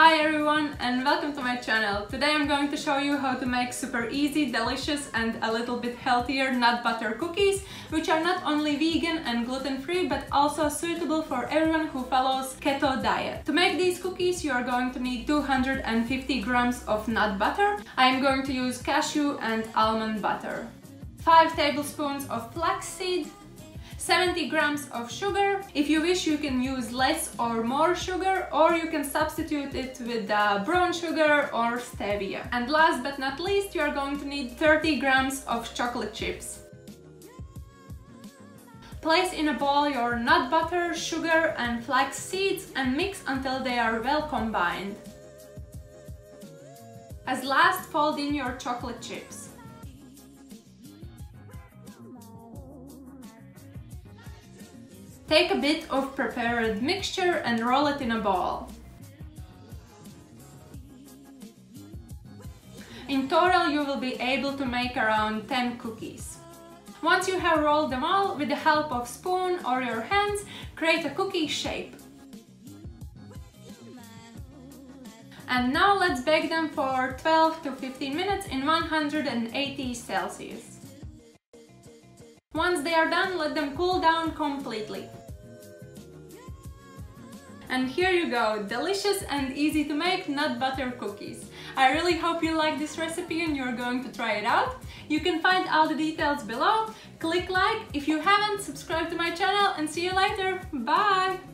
Hi everyone and welcome to my channel. Today I'm going to show you how to make super easy, delicious and a little bit healthier nut butter cookies, which are not only vegan and gluten-free but also suitable for everyone who follows keto diet. To make these cookies you are going to need 250 grams of nut butter. I am going to use cashew and almond butter. 5 tablespoons of flaxseed, 70 grams of sugar. If you wish you can use less or more sugar, or you can substitute it with brown sugar or stevia. And last but not least you are going to need 30 grams of chocolate chips. Place in a bowl your nut butter, sugar and flax seeds and mix until they are well combined. As last, fold in your chocolate chips. Take a bit of prepared mixture and roll it in a ball. In total you will be able to make around 10 cookies. Once you have rolled them all, with the help of spoon or your hands, create a cookie shape. And now let's bake them for 12 to 15 minutes in 180 Celsius. Once they are done, let them cool down completely. And here you go, delicious and easy to make nut butter cookies. I really hope you like this recipe and you're going to try it out. You can find all the details below. Click like if you haven't, subscribe to my channel and see you later. Bye!